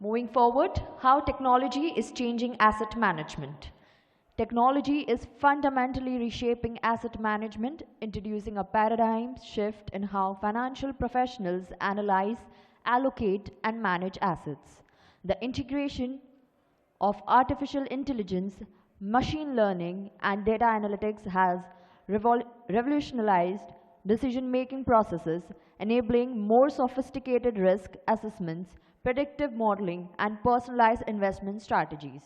Moving forward, how technology is changing asset management. Technology is fundamentally reshaping asset management, introducing a paradigm shift in how financial professionals analyze, allocate, and manage assets. The integration of artificial intelligence, machine learning, and data analytics has revolutionized decision-making processes, enabling more sophisticated risk assessments, predictive modeling, and personalized investment strategies.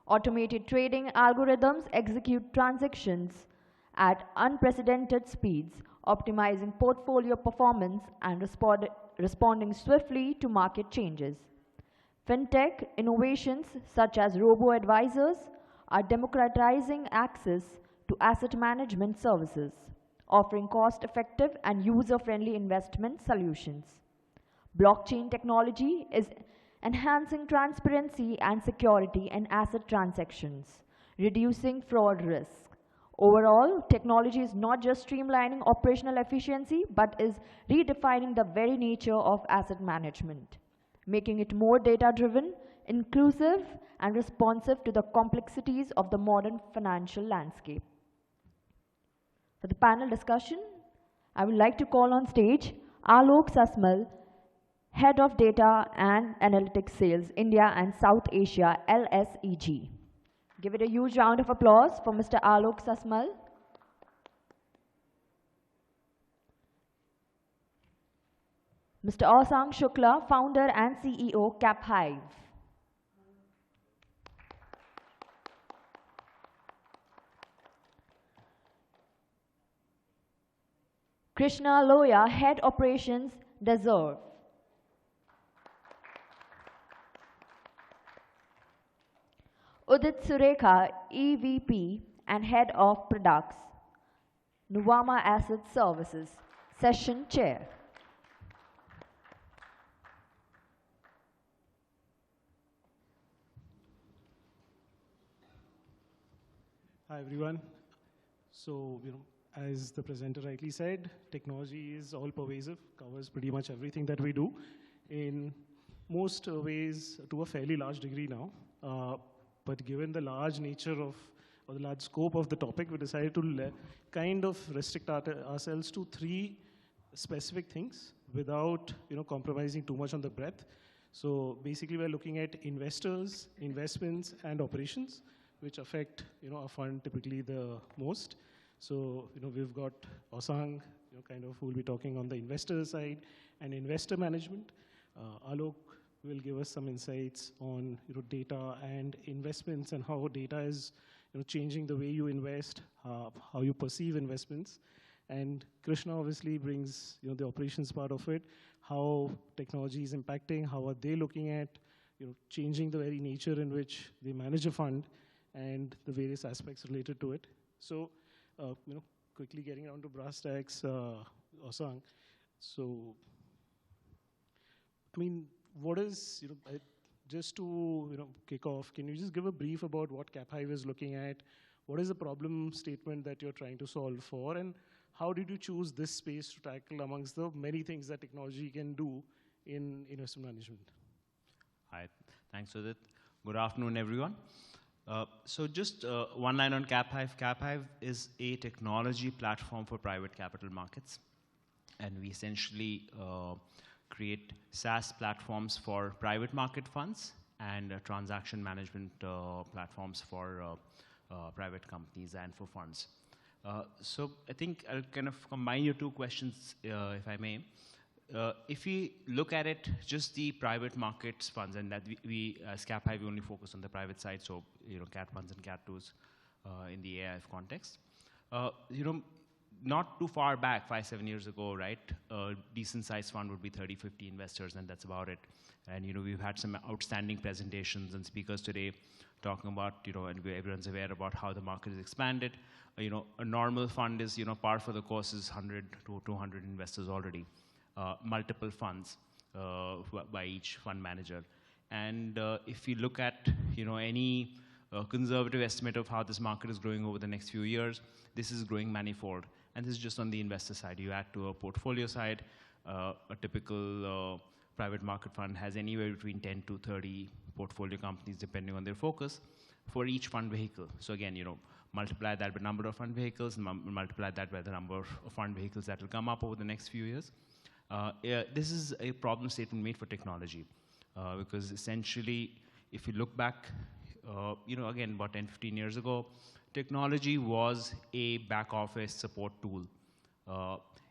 Automated trading algorithms execute transactions at unprecedented speeds, optimizing portfolio performance and responding swiftly to market changes. Fintech innovations such as robo-advisors are democratizing access to asset management services, offering cost-effective and user-friendly investment solutions. Blockchain technology is enhancing transparency and security in asset transactions, reducing fraud risk. Overall, technology is not just streamlining operational efficiency, but is redefining the very nature of asset management, making it more data-driven, inclusive, and responsive to the complexities of the modern financial landscape. For the panel discussion, I would like to call on stage Aloke Sasmal, Head of Data and Analytics Sales, India and South Asia, LSEG. Give it a huge round of applause for Mr. Aloke Sasmal. Mr. Ausang Shukla, Founder and CEO, CapHive. Krishna Loya, Head Operations, Dezerv. Udit Sureka, EVP and Head of Products, Nuvama Asset Services, Session Chair. Hi everyone. So, as the presenter rightly said, technology is all pervasive, covers pretty much everything that we do in most ways to a fairly large degree now. But given the large nature of, or the large scope of the topic, we decided to kind of restrict ourselves to 3 specific things without compromising too much on the breadth. So basically we're looking at investors, investments, and operations, which affect a fund typically the most. So we've got Ausang, kind of who will be talking on the investor side and investor management. Aloke will give us some insights on data and investments and how data is changing the way you invest, how you perceive investments. And Krishna obviously brings the operations part of it, how technology is impacting, how are they looking at changing the very nature in which they manage a fund and the various aspects related to it. So quickly getting down to brass tacks, Ausang. So, I mean, what is, just to kick off, can you just give a brief about what CapHive is looking at? What is the problem statement that you're trying to solve for? And how did you choose this space to tackle amongst the many things that technology can do in investment management? Hi, thanks, Udit. Good afternoon, everyone. So just one line on CapHive. CapHive is a technology platform for private capital markets. And we essentially create SaaS platforms for private market funds and transaction management platforms for private companies and for funds. So I think I'll kind of combine your 2 questions, if I may. If we look at it, just the private markets funds, and that we as CapHive, we only focus on the private side, so Cat 1s and Cat 2s in the AIF context. Not too far back, 5-7 years ago, right? A decent sized fund would be 30-50 investors, and that's about it. And we've had some outstanding presentations and speakers today talking about and everyone's aware about how the market has expanded. A normal fund is par for the course is 100 to 200 investors already. Multiple funds by each fund manager. And if you look at any conservative estimate of how this market is growing over the next few years, this is growing manifold. And this is just on the investor side. You add to a portfolio side, a typical private market fund has anywhere between 10 to 30 portfolio companies, depending on their focus, for each fund vehicle. So again, multiply that by number of fund vehicles, multiply that by the number of fund vehicles that will come up over the next few years. This is a problem statement made for technology, because essentially, if you look back, again, about 10, 15 years ago, technology was a back office support tool.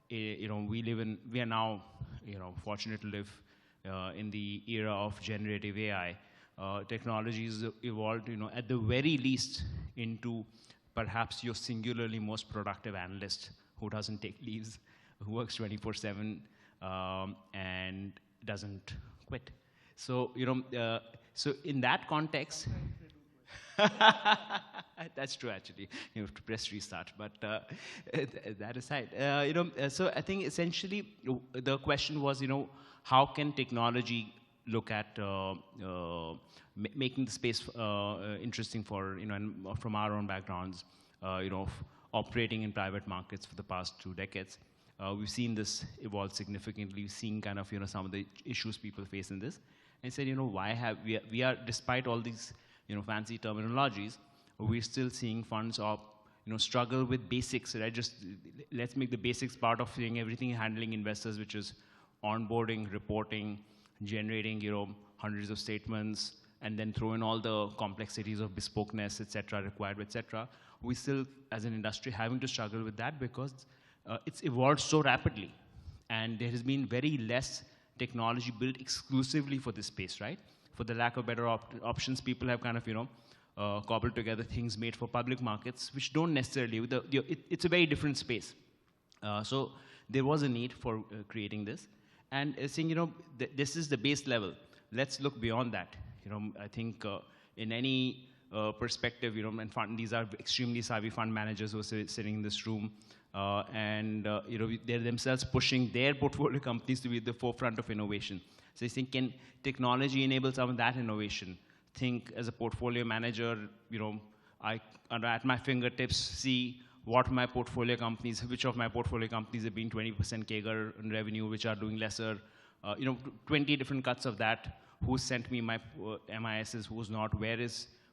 We are now, fortunate to live in the era of generative AI. Technology has evolved, at the very least, into perhaps your singularly most productive analyst who doesn't take leaves, who works 24/7 and doesn't quit. So, so in that context, that's true, actually. You have to press restart, but that aside, so I think essentially the question was, how can technology look at making the space interesting for, and from our own backgrounds, operating in private markets for the past 2 decades. We've seen this evolve significantly. We've seen kind of, some of the issues people face in this. And said, why have we are, despite all these, fancy terminologies, we're still seeing funds struggle with basics, right? Just let's make the basics part of doing everything, handling investors, which is onboarding, reporting, generating, hundreds of statements, and then throw in all the complexities of bespokeness, et cetera, required, et cetera. We still, as an industry, having to struggle with that because it's evolved so rapidly. And there has been very less technology built exclusively for this space, right? For the lack of better options, people have kind of, cobbled together things made for public markets, which don't necessarily, it's a very different space. So there was a need for creating this. And saying, this is the base level. Let's look beyond that. I think in any perspective, and these are extremely savvy fund managers who are sitting in this room, and they're themselves pushing their portfolio companies to be at the forefront of innovation. So I think, can technology enable some of that innovation? Think as a portfolio manager, I at my fingertips see what my portfolio companies, which of my portfolio companies have been 20% CAGR in revenue, which are doing lesser, 20 different cuts of that, who sent me my MISs, who's not,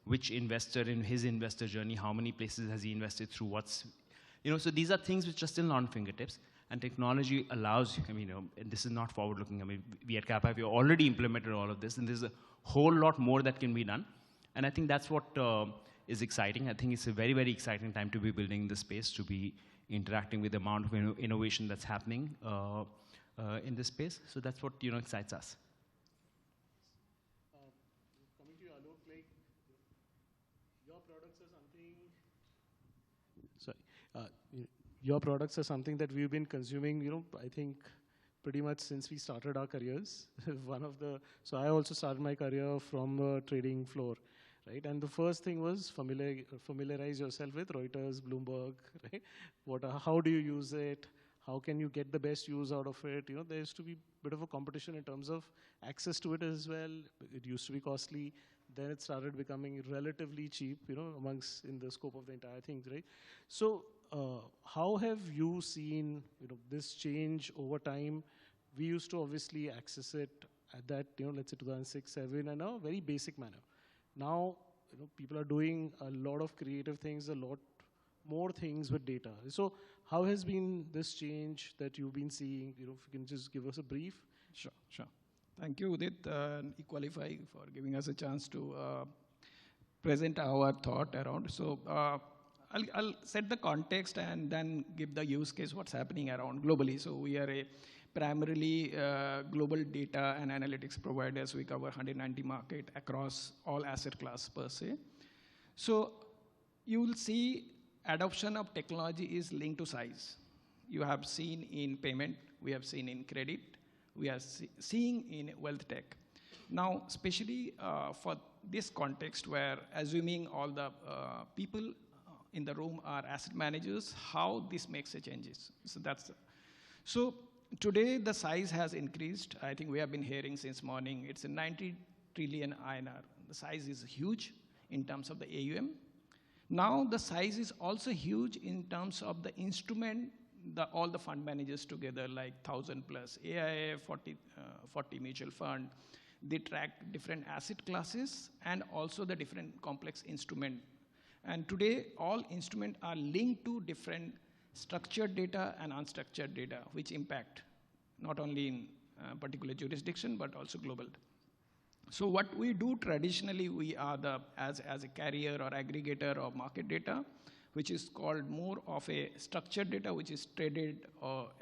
which investor in his investor journey, how many places has he invested through, so these are things which are still on fingertips, and technology allows, and this is not forward-looking, we at CapHive, we already implemented all of this, and there's a whole lot more that can be done, and I think that's what is exciting. I think it's a very, very exciting time to be building this space, to be interacting with the amount of innovation that's happening in this space, so that's what, excites us. Coming to you, Aloke, like, your products are something, your products are something that we've been consuming, I think, pretty much since we started our careers. So I also started my career from the trading floor, right? And the first thing was familiarize yourself with Reuters, Bloomberg, right? How do you use it? How can you get the best use out of it? There used to be a bit of a competition in terms of access to it as well. It used to be costly. Then it started becoming relatively cheap, in the scope of the entire thing, right? So how have you seen, this change over time? We used to obviously access it at that, let's say 2006, 2007, in a very basic manner. Now, people are doing a lot of creative things, a lot more things with data. So how has been this change that you've been seeing? If you can just give us a brief. Sure. Thank you, Udit, and Equalify for giving us a chance to present our thought around. So I'll set the context and then give the use case, what's happening around globally. So we are a primarily global data and analytics providers. We cover 190 markets across all asset class per se. So you will see adoption of technology is linked to size. You have seen in payment, we have seen in credit, we are seeing in wealth tech. Now, especially for this context where assuming all the people in the room are asset managers, how this makes a changes. So today the size has increased. I think we have been hearing since morning, it's a 90 trillion INR. The size is huge in terms of the AUM. Now the size is also huge in terms of the instrument all the fund managers together, like 1,000 plus AIF, 40 mutual fund. They track different asset classes and also the different complex instrument. And today, all instruments are linked to different structured data and unstructured data, which impact not only in particular jurisdiction, but also global. So what we do traditionally, we are as a carrier or aggregator of market data, which is called more of a structured data, which is traded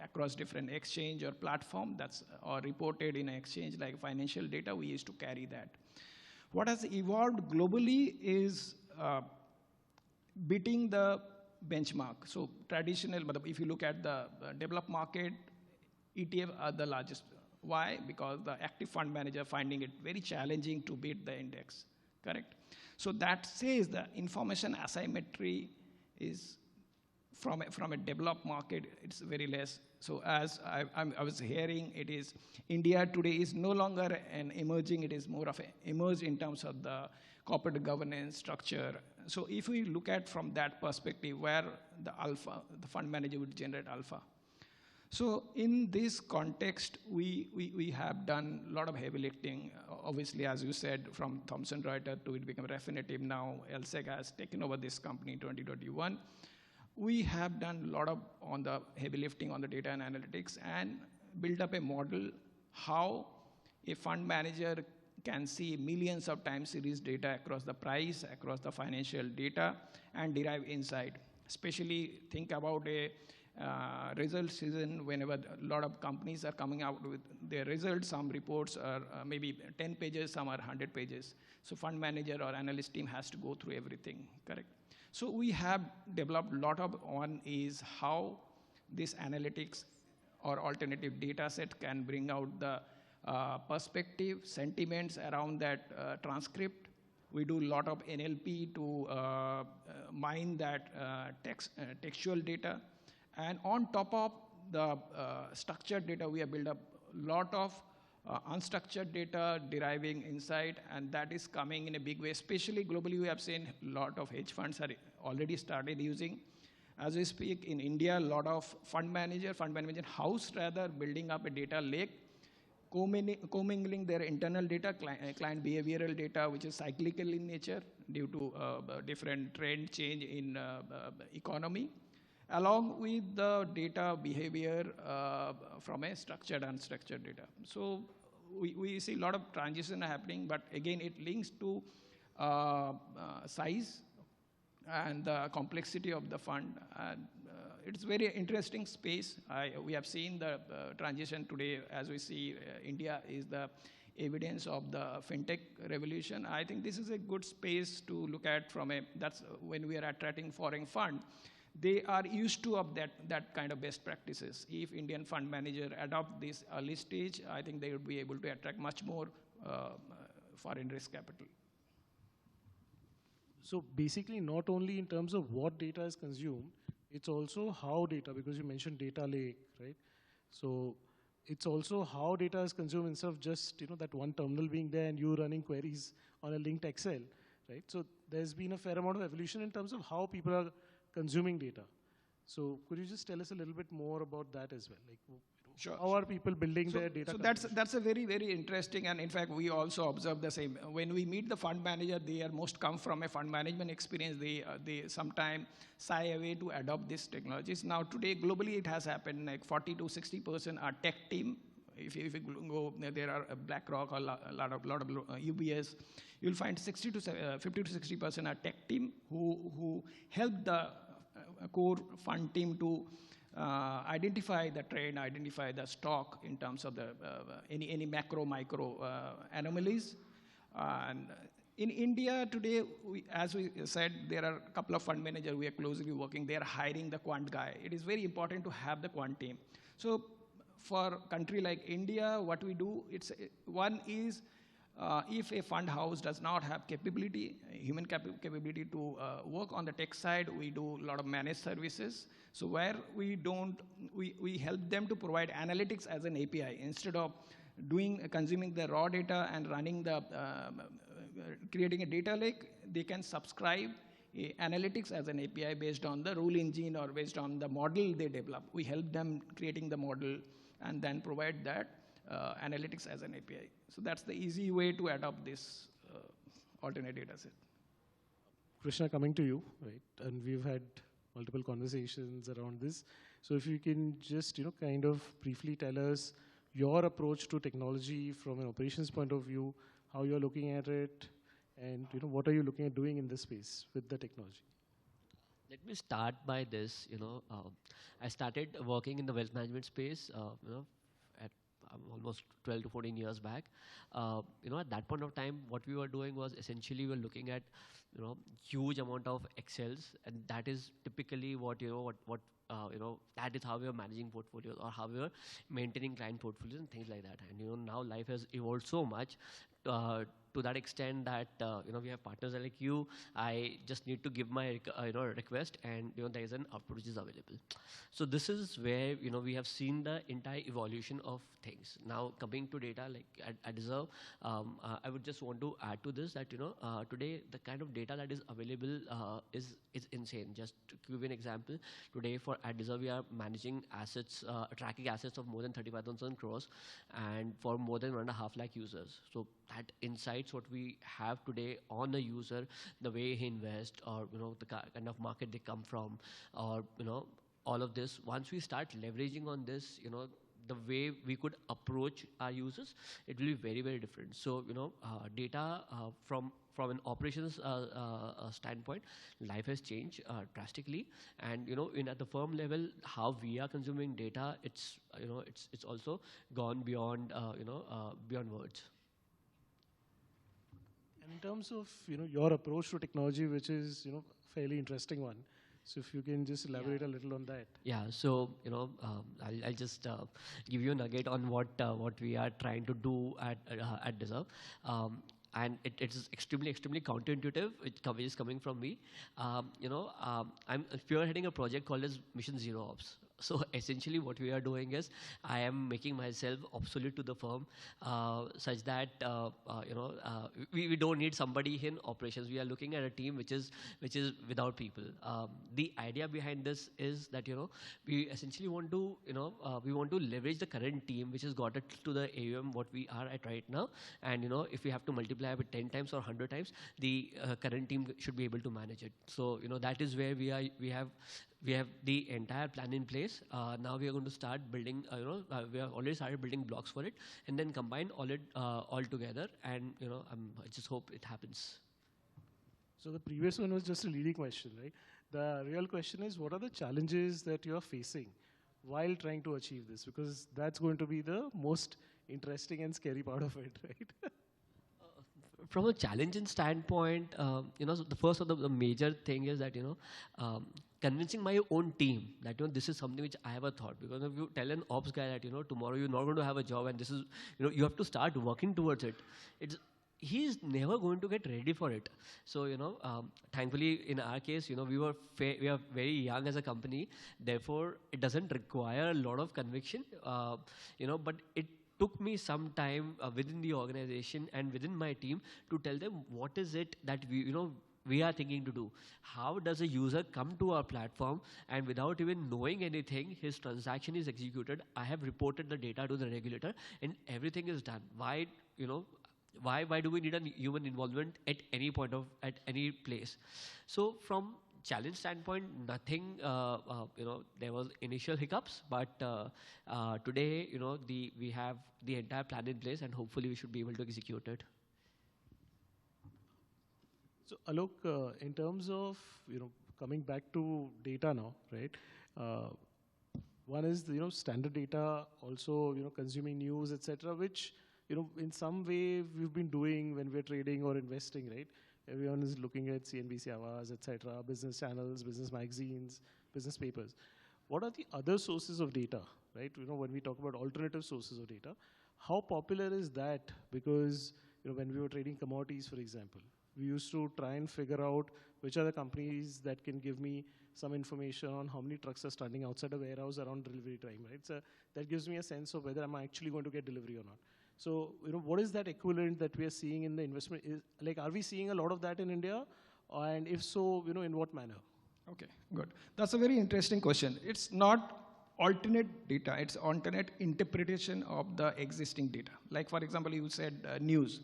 across different exchange or platform or reported in an exchange like financial data. We used to carry that. What has evolved globally is beating the benchmark. So traditional, but if you look at the developed market, ETF are the largest. Why? Because the active fund manager finding it very challenging to beat the index, correct? So that says the information asymmetry is from a developed market, it's very less. So as I was hearing, it is India today is no longer an emerging, it is more of an emerged in terms of the corporate governance structure. So if we look at from that perspective, where the fund manager would generate alpha. So in this context, we have done a lot of heavy lifting. Obviously, as you said, from Thomson Reuters to it become Refinitiv now, LSEG has taken over this company in 2021. We have done a lot on the heavy lifting on the data and analytics and built up a model how a fund manager can see millions of time series data across the price, across the financial data, and derive insight. Especially think about a result season whenever a lot of companies are coming out with their results. Some reports are maybe 10 pages, some are 100 pages. So fund manager or analyst team has to go through everything, correct? So we have developed a lot of one is how this analytics or alternative data set can bring out the perspective, sentiments around that transcript. We do a lot of NLP to mine that textual data. And on top of the structured data, we have built up a lot of unstructured data deriving insight, and that is coming in a big way. Especially globally, we have seen a lot of hedge funds are already started using. As we speak, in India, a lot of fund management house rather building up a data lake, commingling their internal data, client behavioral data, which is cyclical in nature due to different trend change in economy, along with the data behavior from a structured and unstructured data. So we see a lot of transition happening, but again, it links to size and the complexity of the fund. And it's very interesting space. We have seen the transition today, as we see India is the evidence of the fintech revolution. I think this is a good space to look at that's when we are attracting foreign fund. They are used to of that kind of best practices. If Indian fund manager adopt this early stage, I think they would be able to attract much more foreign risk capital. So basically, not only in terms of what data is consumed, it's also how data, because you mentioned data lake, right? So it's also how data is consumed instead of just that one terminal being there and you running queries on a linked Excel, right? So there's been a fair amount of evolution in terms of how people are consuming data. So could you just tell us a little bit more about that as well? Like, sure. How are people building their data? So that's a very, very interesting, and in fact, we also observe the same. When we meet the fund manager, they are most come from a fund management experience. They sometimes shy away to adopt these technologies. Now today, globally, it has happened. Like 40 to 60% are tech team. If you go, there are BlackRock or a lot of UBS. You'll find 50 to 60% are tech team who help the core fund team to identify the trend, identify the stock in terms of the any macro, micro anomalies. And in India today, as we said, there are a couple of fund managers we are closely working. They are hiring the quant guy. It is very important to have the quant team. So for a country like India, what we do, one is if a fund house does not have capability, human capability to work on the tech side, we do a lot of managed services. So where we help them to provide analytics as an API instead of consuming the raw data and running creating a data lake. They can subscribe analytics as an API based on the rule engine or based on the model they develop. We help them creating the model and then provide that analytics as an API. So that's the easy way to adopt this alternate data set. Krishna, coming to you, right? And we've had multiple conversations around this. So if you can just, kind of briefly tell us your approach to technology from an operations point of view, how you're looking at it, and what are you looking at doing in this space with the technology? Let me start by this. I started working in the wealth management space. At almost 12 to 14 years back. At that point of time, what we were doing was essentially we were looking at huge amount of Excels, and that is typically what that is how we are managing portfolios or how we are maintaining client portfolios and things like that. And now life has evolved so much to that extent that we have partners like you. I just need to give my request, and there is an output which is available. So this is where we have seen the entire evolution of things. Now coming to data, like at Dezerv, I would just want to add to this that today the kind of data that is available is insane. Just to give you an example, today at Dezerv we are managing assets, tracking assets of more than 35,000 crores, and for more than 1.5 lakh users. So that insights what we have today on a user, the way he invests, or the kind of market they come from, or all of this. Once we start leveraging on this, the way we could approach our users, it will be very, very different. So data from an operations standpoint, life has changed drastically, and at the firm level, how we are consuming data, it's also gone beyond beyond words. In terms of your approach to technology, which is fairly interesting one, so if you can just elaborate a little on that. Yeah. So I'll just give you a nugget on what we are trying to do at Dezerv. And it is extremely counterintuitive. It is coming from me. I'm spearheading a project called as Mission Zero Ops. So essentially what we are doing is I am making myself obsolete to the firm such that we don't need somebody in operations. We are looking at a team which is without people. The idea behind this is that we essentially want to leverage the current team which has got it to the AUM what we are at right now, and if we have to multiply it 10 times or 100 times, the current team should be able to manage it. So that is where we have the entire plan in place. Now we are going to start building, we have already started building blocks for it, and then combine all together, and I just hope it happens. So the previous one was just a leading question, right? The real question is, what are the challenges that you are facing while trying to achieve this? Because that's going to be the most interesting and scary part of it, right? From a challenging standpoint, the first of the major thing is that convincing my own team that this is something which I have a thought. Because if you tell an ops guy that tomorrow you're not going to have a job and this is you have to start working towards it, he's never going to get ready for it. So thankfully in our case, we are very young as a company, therefore it doesn't require a lot of conviction, but it took me some time within the organization and within my team to tell them what is it that we are thinking to do. How does a user come to our platform and without even knowing anything, his transaction is executed? I have reported the data to the regulator and everything is done. Why do we need a human involvement at any point at any place? So from challenge standpoint, nothing, there was initial hiccups, but today, we have the entire plan in place and hopefully we should be able to execute it. So Aloke, in terms of, coming back to data now, right? One is, standard data, also, consuming news, etc., which, in some way we've been doing when we're trading or investing, right? Everyone is looking at CNBC Awaaz, etc., business channels, business magazines, business papers. What are the other sources of data, right? When we talk about alternative sources of data, how popular is that? Because when we were trading commodities, for example, we used to try and figure out which are the companies that can give me some information on how many trucks are standing outside a warehouse around delivery time, right? So that gives me a sense of whether I'm actually going to get delivery or not. So, what is that equivalent that we are seeing in the investment? Are we seeing a lot of that in India? And if so, in what manner? Okay, good. That's a very interesting question. It's not alternate data, it's alternate interpretation of the existing data. Like for example, you said news.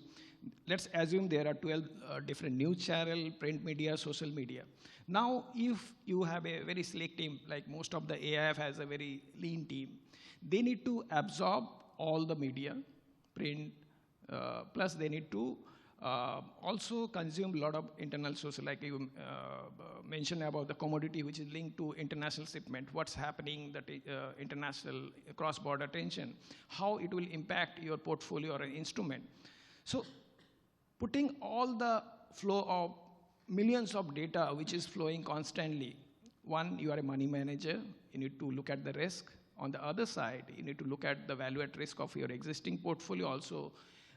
Let's assume there are 12 different news channels, print media, social media. Now, if you have a very slick team, like most of the AIF has a very lean team, they need to absorb all the media, print, plus they need to also consume a lot of internal social, like you mentioned about the commodity which is linked to international shipment, what's happening, the international cross-border tension, how it will impact your portfolio or an instrument. So putting all the flow of millions of data which is flowing constantly, one, you are a money manager, you need to look at the risk. On the other side, you need to look at the value at risk of your existing portfolio, also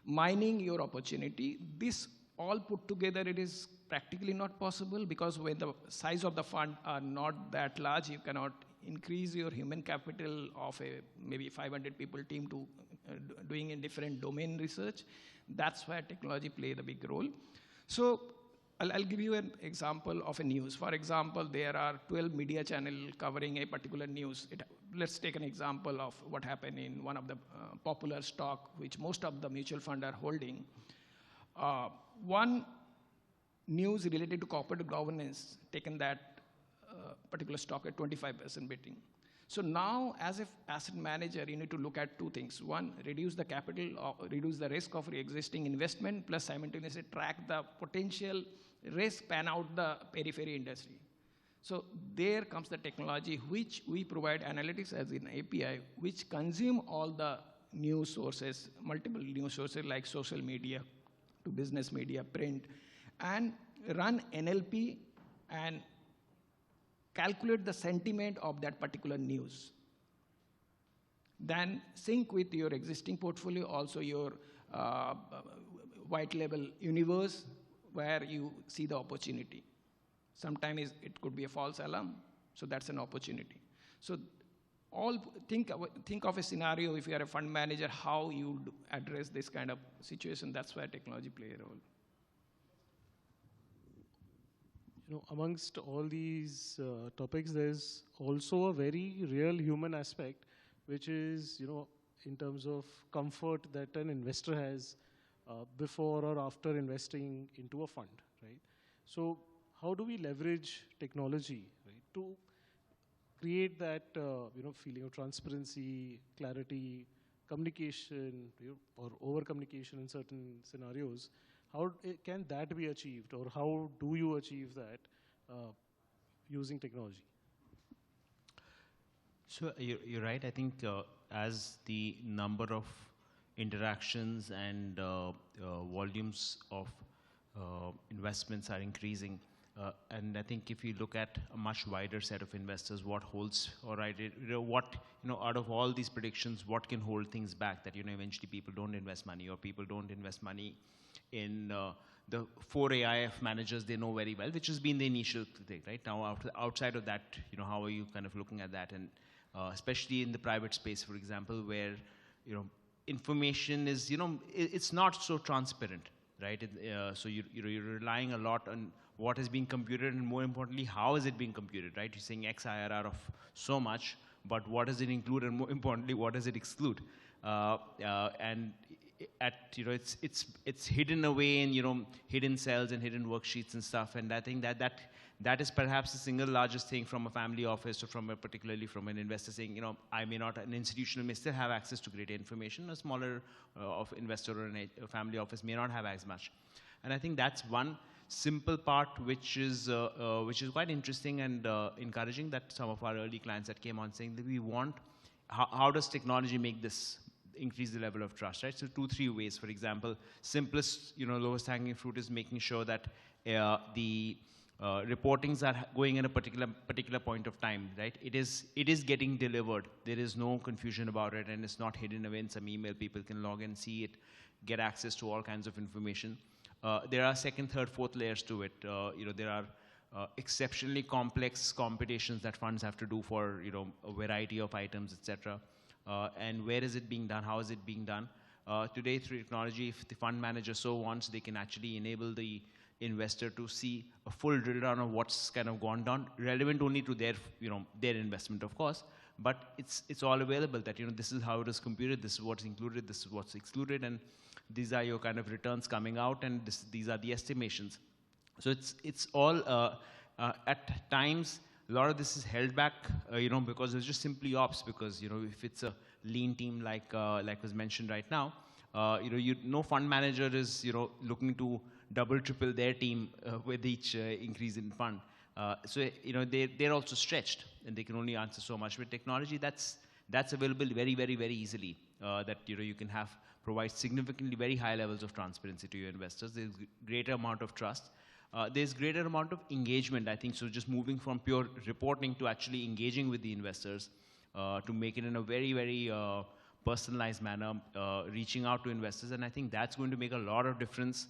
mining your opportunity. This all put together, it is practically not possible, because when the size of the fund are not that large, you cannot increase your human capital of a maybe 500 people team to doing in different domain research. That's where technology play the big role. So I'll give you an example of a news. For example, there are 12 media channels covering a particular news. Let's take an example of what happened in one of the popular stock, which most of the mutual fund are holding. One news related to corporate governance taken that particular stock at 25% betting. So now, as an asset manager, you need to look at two things. One, reduce the capital, or reduce the risk of your existing investment, plus simultaneously track the potential risk pan out the periphery industry. So there comes the technology which we provide analytics as an API, which consume all the news sources, multiple news sources like social media to business media, print, and run NLP and calculate the sentiment of that particular news. Then sync with your existing portfolio, also your white label universe where you see the opportunity. Sometimes it could be a false alarm, so that's an opportunity. So think of a scenario if you are a fund manager, how you address this kind of situation. That's where technology play a role. Amongst all these topics, there's also a very real human aspect, which is, in terms of comfort that an investor has before or after investing into a fund, right? So how do we leverage technology, right, to create that, feeling of transparency, clarity, communication, or over-communication in certain scenarios? How can that be achieved, or how do you achieve that using technology? So you're right. I think as the number of interactions and volumes of investments are increasing, and I think if you look at a much wider set of investors, what holds, all right, out of all these predictions, what can hold things back that, eventually people don't invest money, or people don't invest money in the 4 AIF managers they know very well, which has been the initial thing, right? Now, outside of that, how are you kind of looking at that? And especially in the private space, for example, where, information is, it's not so transparent, right? So you're relying a lot on what is being computed, and more importantly, how is it being computed, right? You're saying X IRR of so much, but what does it include, and more importantly, what does it exclude? And it's hidden away in hidden cells and hidden worksheets and stuff. And I think that is perhaps the single largest thing from a family office, or particularly from an investor saying, I may not, an institutional may still have access to greater information. A smaller of investor or a family office may not have as much. And I think that's one simple part which is quite interesting and encouraging, that some of our early clients that came on saying that we want, how does technology make this increase the level of trust, right? So 2-3 ways. For example, simplest, lowest hanging fruit is making sure that the reportings are going in a particular point of time, right? It is getting delivered. There is no confusion about it, and it's not hidden away in some email. People can log in, see it, get access to all kinds of information. There are second, third, fourth layers to it. There are exceptionally complex computations that funds have to do for a variety of items, etc. And where is it being done? How is it being done? Today, through technology, if the fund manager so wants, they can actually enable the investor to see a full drill down of what's kind of gone down, relevant only to their, their investment, of course. But it's all available that, this is how it is computed, this is what's included, this is what's excluded, and these are your kind of returns coming out, and these are the estimations. So it's all, at times, a lot of this is held back, because it's just simply ops, because, if it's a lean team like was mentioned right now, no fund manager is, looking to double, triple their team with each increase in fund. So, they're also stretched, and they can only answer so much. With technology, that's available very, very, very easily, that, you can provide significantly very high levels of transparency to your investors. There's greater amount of trust. There's greater amount of engagement, I think. So just moving from pure reporting to actually engaging with the investors, to make it in a very, very personalized manner, reaching out to investors. And I think that's going to make a lot of difference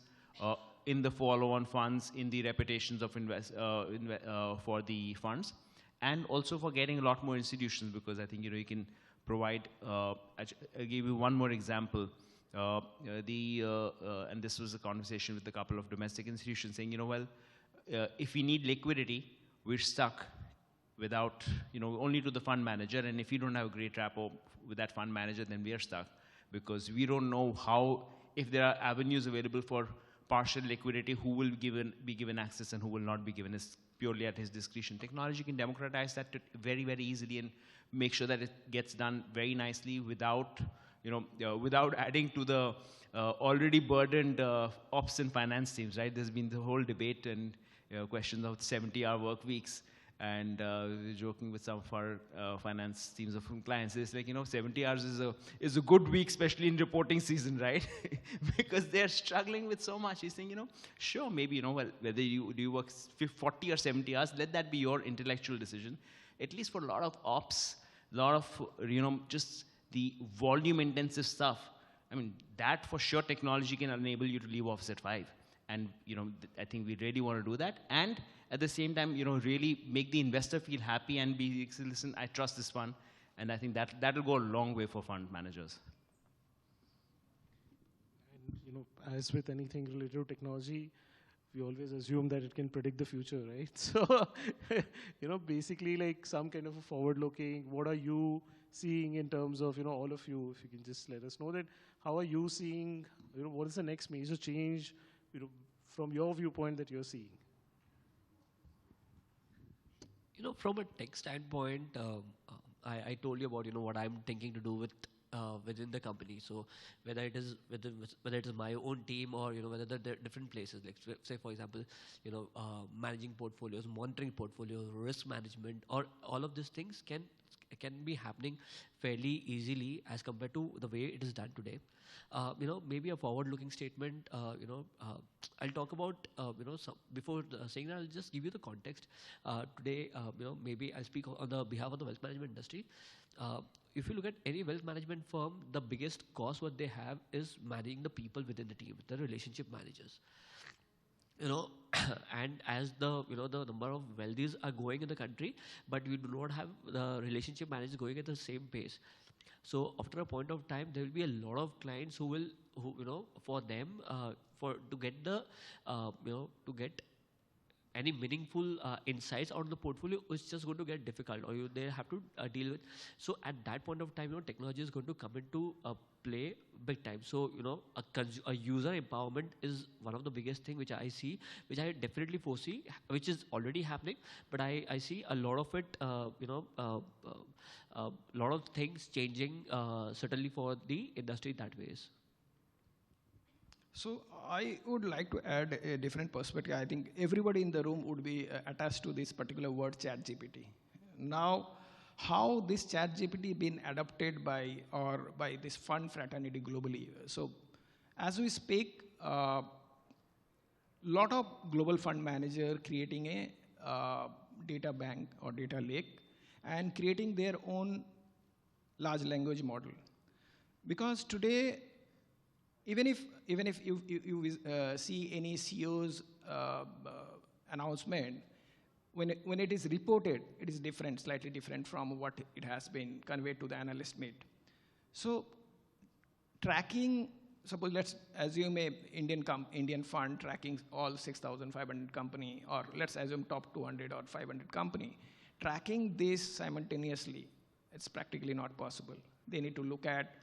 in the follow-on funds, in the reputations of for the funds, and also for getting a lot more institutions, because I think, you can provide, I'll give you one more example. And this was a conversation with a couple of domestic institutions saying, if we need liquidity, we're stuck without, only to the fund manager. And if you don't have a great rapport with that fund manager, then we are stuck, because we don't know how, if there are avenues available for partial liquidity, who will be given access and who will not be given. Is purely at his discretion. Technology can democratize that very, very easily and make sure that it gets done very nicely without, without adding to the already burdened ops and finance teams, right? There's been the whole debate and questions of 70-hour work weeks. And we're joking with some of our finance teams of clients. It's like, 70 hours is a good week, especially in reporting season, right? Because they're struggling with so much. He's saying, sure, maybe, well, whether you work 40 or 70 hours, let that be your intellectual decision. At least for a lot of ops, a lot of, just the volume-intensive stuff, I mean, that for sure technology can enable you to leave office at 5. And, I think we really want to do that. And at the same time, really make the investor feel happy and be, listen, I trust this fund. And I think that'll go a long way for fund managers. And, as with anything related to technology, we always assume that it can predict the future, right? So, basically like some kind of a forward-looking, what are you seeing in terms of, all of you, if you can just let us know that, how are you seeing, what is the next major change, from your viewpoint that you're seeing? From a tech standpoint, I told you about what I'm thinking to do with within the company. So whether it is my own team or whether there are different places, like say for example, managing portfolios, monitoring portfolios, risk management, or all of these things can be happening fairly easily as compared to the way it is done today. Maybe a forward-looking statement. I'll talk about before saying that, I'll just give you the context. Today, maybe I'll speak on the behalf of the wealth management industry. If you look at any wealth management firm, the biggest cost what they have is managing the people within the team, the relationship managers. And as the number of wealthies are going in the country, but we do not have the relationship managers going at the same pace. So after a point of time, there will be a lot of clients who for them, to get any meaningful insights on the portfolio, is just going to get difficult, or they have to deal with. So at that point of time, technology is going to come into play big time. So a user empowerment is one of the biggest thing which I see, which I definitely foresee, which is already happening. But I see a lot of it, a lot of things changing, certainly for the industry that ways. So I would like to add a different perspective. I think everybody in the room would be attached to this particular word, ChatGPT. Now, how this ChatGPT been adopted by this fund fraternity globally? So, as we speak, lot of global fund manager creating a data bank or data lake and creating their own large language model, because today, even if you see any CEO's announcement, when it is reported, it is different, slightly different from what it has been conveyed to the analyst meet. So tracking suppose let's assume a Indian fund tracking all 6,500 company, or let's assume top 200 or 500 company. Tracking this simultaneously, it's practically not possible. They need to look at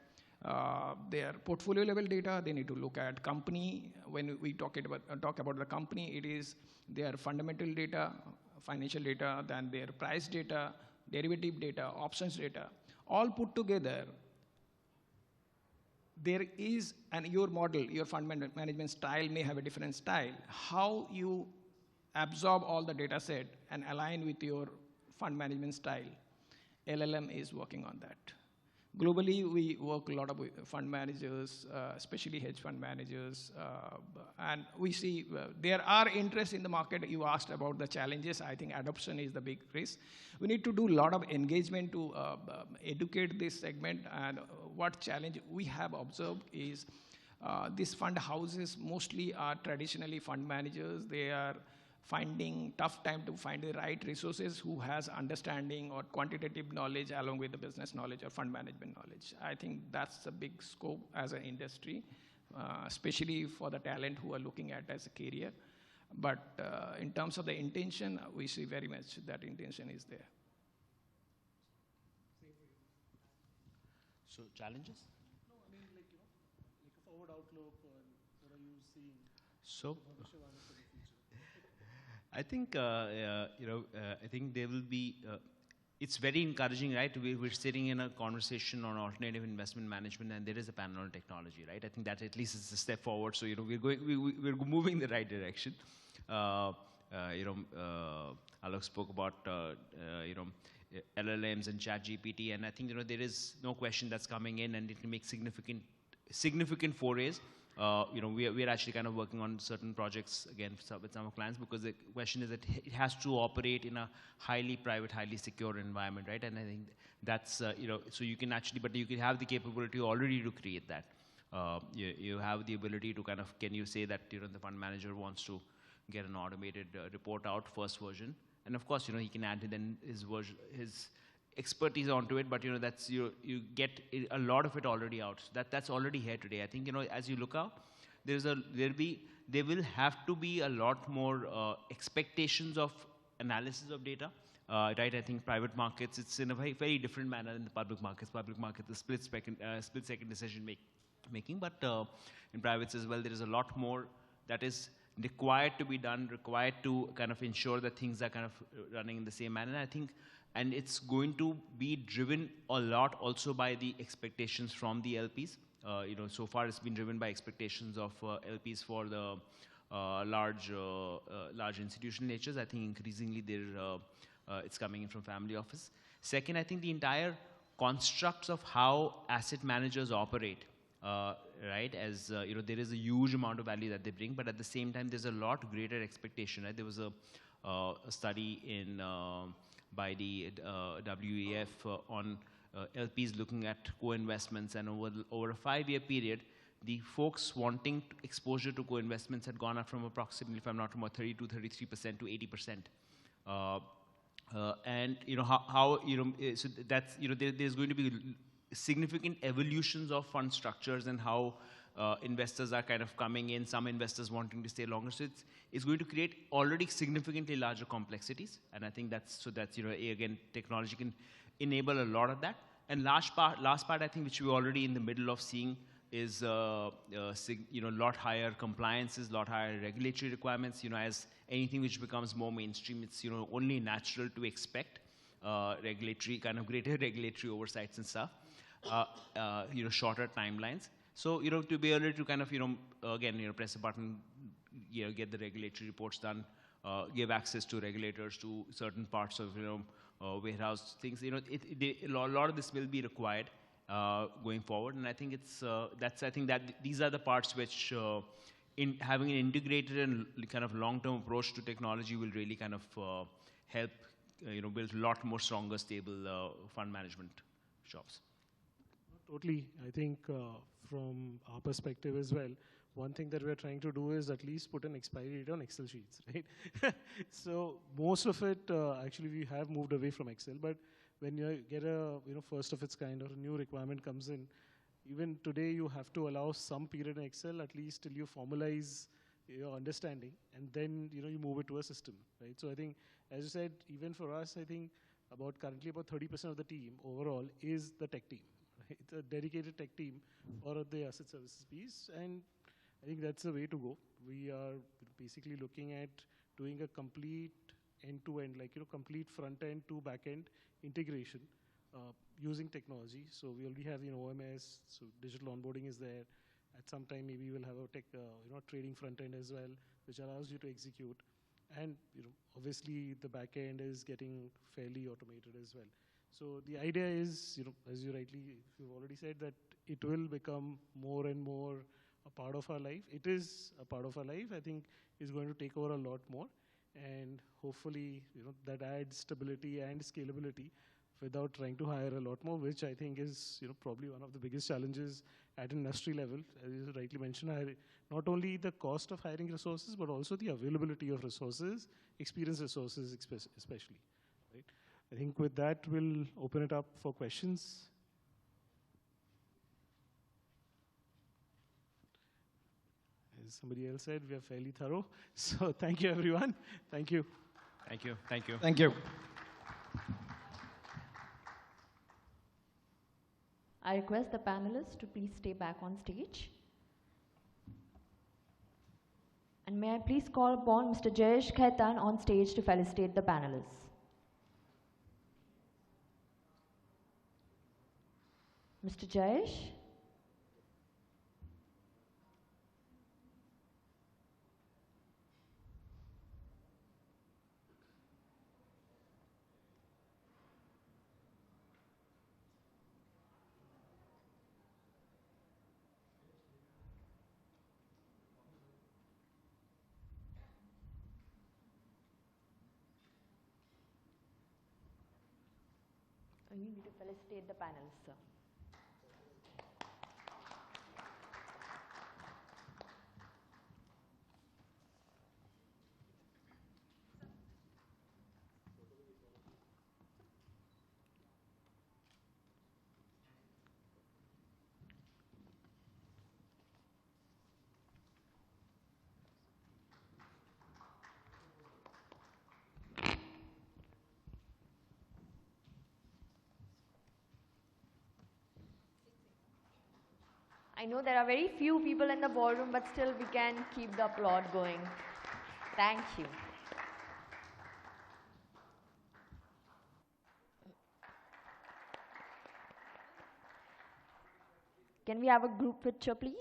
their portfolio level data. They need to look at company. When we talk about the company, it is their fundamental data, financial data, then their price data, derivative data, options data, all put together. There is, and your model, your fund management style may have a different style. How you absorb all the data set and align with your fund management style, LLM is working on that. Globally, we work a lot of fund managers, especially hedge fund managers, and we see there are interests in the market. You asked about the challenges. I think adoption is the big risk. We need to do a lot of engagement to educate this segment, and what challenge we have observed is these fund houses mostly are traditionally fund managers. They are finding tough time to find the right resources who has understanding or quantitative knowledge along with the business knowledge or fund management knowledge. I think that's a big scope as an industry, especially for the talent who are looking at as a career. But in terms of the intention, we see very much that intention is there. So challenges? No, I mean like a forward outlook, or what are you seeing? So. I think, I think there will be, it's very encouraging, right? We're sitting in a conversation on alternative investment management, and there is a panel on technology, right? I think that at least is a step forward. So, we're moving the right direction. Aloke spoke about, LLMs and ChatGPT, and I think, there is no question that's coming in, and it can make significant forays. We are actually kind of working on certain projects again with some of clients, because the question is that it has to operate in a highly private, highly secure environment, right? And I think that's, so you can actually, but you can have the capability already to create that. You have the ability to kind of, can you say that, the fund manager wants to get an automated report out, first version. And of course, he can add then his version, his expertise onto it, but that's you get a lot of it already out. That's already here today. I think as you look out, there will have to be a lot more expectations of analysis of data, right? I think private markets, it's in a very, very different manner than the public markets. Public markets is split second decision making, but in privates as well, there is a lot more that is required to be done, required to kind of ensure that things are kind of running in the same manner. I think. And it's going to be driven a lot also by the expectations from the LPs. So far it's been driven by expectations of LPs for the large institutional natures. I think increasingly it's coming in from family office. Second, I think the entire constructs of how asset managers operate, right? As there is a huge amount of value that they bring, but at the same time, there's a lot greater expectation. Right? There was a study in by the WEF on LPs looking at co-investments, and over a 5-year period, the folks wanting exposure to co-investments had gone up from approximately, if I'm not wrong, 32, 33% to 80%. And so that's there's going to be significant evolutions of fund structures and how investors are kind of coming in, some investors wanting to stay longer. So it's going to create already significantly larger complexities. And I think that's again, technology can enable a lot of that. And last part, I think, which we're already in the middle of seeing is, lot higher compliances, lot higher regulatory requirements. As anything which becomes more mainstream, it's, only natural to expect greater regulatory oversights and stuff, shorter timelines. So, to be able to kind of, again, press a button, get the regulatory reports done, give access to regulators to certain parts of, warehouse things, a lot of this will be required going forward. And I think I think that these are the parts which, in having an integrated and kind of long-term approach to technology will really kind of help, build a lot more stronger, stable fund management shops. Totally. I think from our perspective as well, one thing that we're trying to do is at least put an expiry date on Excel sheets, right? So most of it, actually, we have moved away from Excel. But when you get a first of its kind or a new requirement comes in, even today you have to allow some period in Excel at least till you formalize your understanding, and then you move it to a system, right? So I think, as you said, even for us, I think currently about 30% of the team overall is the tech team. Right? It's a dedicated tech team for the asset services piece, and I think that's the way to go. We are basically looking at doing a complete end-to-end, complete front-end to back-end integration using technology. So we already have OMS, so digital onboarding is there. At some time, maybe we'll have a tech, trading front-end as well, which allows you to execute. And obviously, the back-end is getting fairly automated as well. So the idea is, as you've already said, that it will become more and more a part of our life. It is a part of our life. I think it's going to take over a lot more. And hopefully, that adds stability and scalability without trying to hire a lot more, which I think is, probably one of the biggest challenges at industry level. As you rightly mentioned, not only the cost of hiring resources, but also the availability of resources, experienced resources especially. Right? I think with that, we'll open it up for questions. As somebody else said, we are fairly thorough. So thank you, everyone. Thank you. Thank you. Thank you. Thank you. I request the panelists to please stay back on stage. And may I please call upon Mr. Jayesh Khaitan on stage to felicitate the panelists. Mr. Jayesh? You need to felicitate the panelists, sir. I know there are very few people in the ballroom, but still we can keep the applaud going. Thank you. Can we have a group picture, please?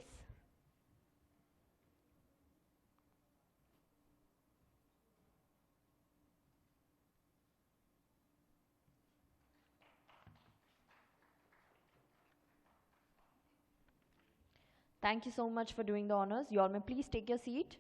Thank you so much for doing the honors. You all may please take your seat.